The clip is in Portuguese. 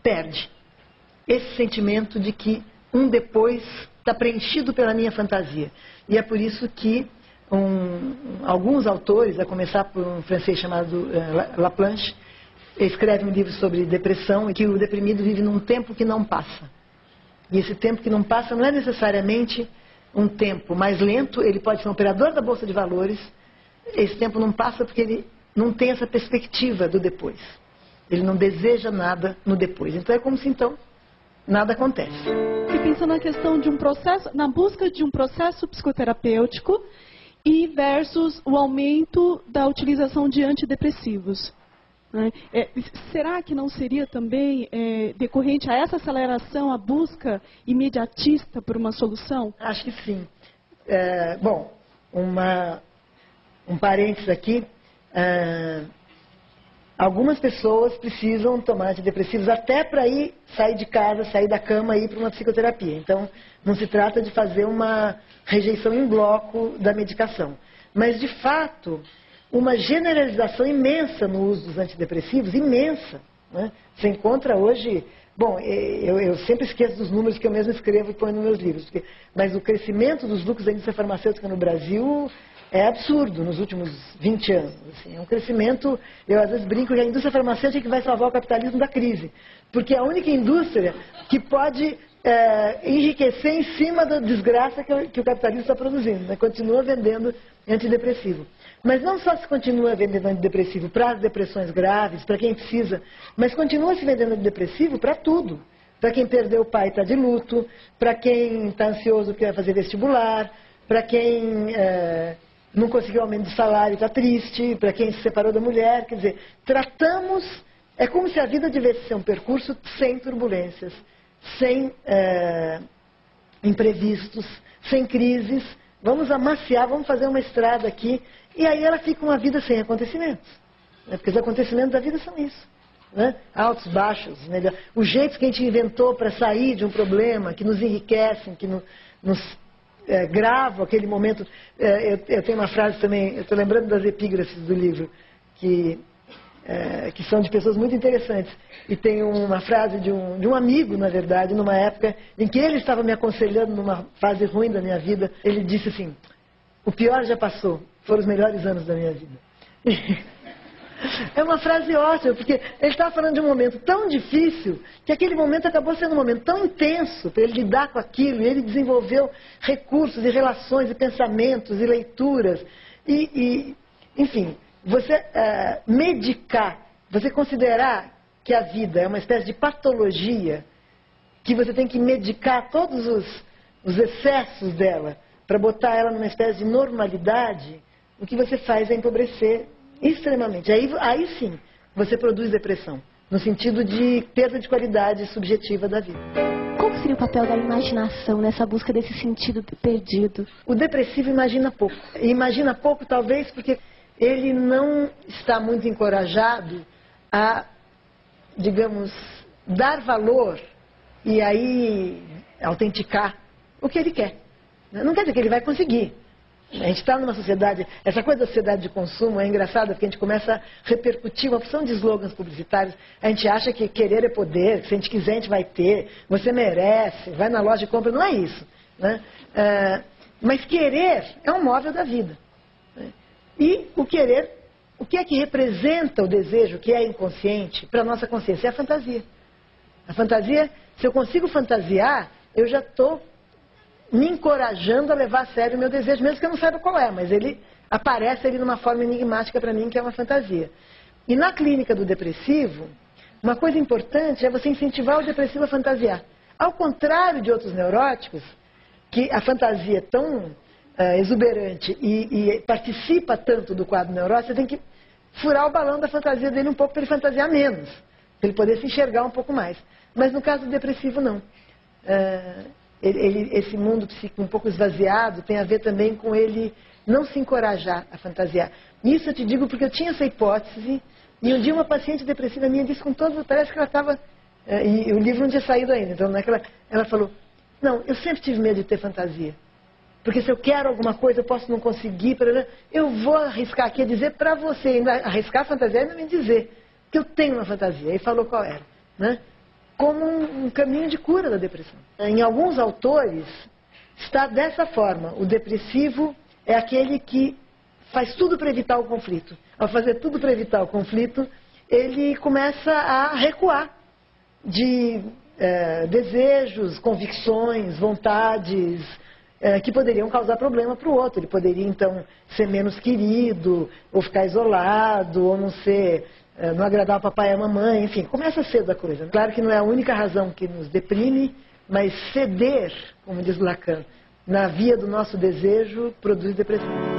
perde esse sentimento de que um depois está preenchido pela minha fantasia. E é por isso que alguns autores, a começar por um francês chamado Laplanche, escreve um livro sobre depressão e que o deprimido vive num tempo que não passa. E esse tempo que não passa não é necessariamente um tempo mais lento, ele pode ser um operador da Bolsa de Valores, esse tempo não passa porque ele não tem essa perspectiva do depois. Ele não deseja nada no depois. Então é como se então nada acontece. E pensando na questão de um processo, na busca de um processo psicoterapêutico e versus o aumento da utilização de antidepressivos. Será que não seria também decorrente a essa aceleração, a busca imediatista por uma solução? Acho que sim. Bom, um parênteses aqui. Algumas pessoas precisam tomar antidepressivos até para sair de casa, sair da cama e ir para uma psicoterapia. Então, não se trata de fazer uma rejeição em bloco da medicação. Mas, de fato, uma generalização imensa no uso dos antidepressivos, imensa. Né? Você encontra hoje... Bom, eu sempre esqueço dos números que eu mesmo escrevo e ponho nos meus livros. Mas o crescimento dos lucros da indústria farmacêutica no Brasil é absurdo nos últimos 20 anos. Assim, é um crescimento... Eu às vezes brinco que a indústria farmacêutica é que vai salvar o capitalismo da crise. Porque é a única indústria que pode enriquecer em cima da desgraça que o capitalismo está produzindo. Né? Continua vendendo antidepressivo. Mas não só se continua vendendo antidepressivo para as depressões graves, para quem precisa, mas continua se vendendo antidepressivo para tudo. Para quem perdeu o pai e está de luto, para quem está ansioso porque vai fazer vestibular, para quem não conseguiu aumento de salário e está triste, para quem se separou da mulher. Quer dizer, tratamos... É como se a vida devesse ser um percurso sem turbulências, sem imprevistos, sem crises. Vamos amaciar, vamos fazer uma estrada aqui. E aí ela fica uma vida sem acontecimentos. Né? Porque os acontecimentos da vida são isso. Né? Altos, baixos. Né? Os jeitos que a gente inventou para sair de um problema, que nos enriquecem, que nos gravam aquele momento. Eu tenho uma frase também, eu estou lembrando das epígrafes do livro, que são de pessoas muito interessantes. E tem uma frase de um amigo, na verdade, numa época em que ele estava me aconselhando numa fase ruim da minha vida. Ele disse assim: o pior já passou, foram os melhores anos da minha vida. É uma frase ótima, porque ele estava falando de um momento tão difícil, que aquele momento acabou sendo um momento tão intenso para ele lidar com aquilo, e ele desenvolveu recursos e relações e pensamentos e leituras. Enfim, você medicar, você considerar que a vida é uma espécie de patologia, que você tem que medicar todos os excessos dela, para botar ela numa espécie de normalidade, o que você faz é empobrecer extremamente. Aí sim, você produz depressão, no sentido de perda de qualidade subjetiva da vida. Qual seria o papel da imaginação nessa busca desse sentido perdido? O depressivo imagina pouco. E imagina pouco talvez porque ele não está muito encorajado a, digamos, dar valor e aí autenticar o que ele quer. Não quer dizer que ele vai conseguir. A gente está numa sociedade, essa coisa da sociedade de consumo é engraçada porque a gente começa a repercutir uma opção de slogans publicitários. A gente acha que querer é poder, que se a gente quiser a gente vai ter, você merece, vai na loja e compra. Não é isso. Né? Mas querer é um móvel da vida. Né? E o querer, o que é que representa o desejo, que é inconsciente, para a nossa consciência? É a fantasia. A fantasia, se eu consigo fantasiar, eu já estou me encorajando a levar a sério o meu desejo, mesmo que eu não saiba qual é, mas ele aparece ali numa forma enigmática para mim, que é uma fantasia. E na clínica do depressivo, uma coisa importante é você incentivar o depressivo a fantasiar. Ao contrário de outros neuróticos, que a fantasia é tão exuberante e participa tanto do quadro neurótico, você tem que furar o balão da fantasia dele um pouco para ele fantasiar menos, para ele poder se enxergar um pouco mais. Mas no caso do depressivo, não. Esse mundo psíquico um pouco esvaziado tem a ver também com ele não se encorajar a fantasiar. Isso eu te digo porque eu tinha essa hipótese e um dia uma paciente depressiva minha disse com todo... Parece que ela estava... e o livro não tinha saído ainda. Então ela falou, não, eu sempre tive medo de ter fantasia. Porque se eu quero alguma coisa eu posso não conseguir. Eu vou arriscar aqui a dizer para você, ainda arriscar a fantasia e ainda me dizer que eu tenho uma fantasia. E falou qual era. Né? como um caminho de cura da depressão. Em alguns autores, está dessa forma. O depressivo é aquele que faz tudo para evitar o conflito. Ao fazer tudo para evitar o conflito, ele começa a recuar de desejos, convicções, vontades que poderiam causar problema para o outro. Ele poderia, então, ser menos querido, ou ficar isolado, ou não agradar o papai e a mamãe, enfim, começa cedo a coisa. Claro que não é a única razão que nos deprime, mas ceder, como diz Lacan, na via do nosso desejo, produz depressão.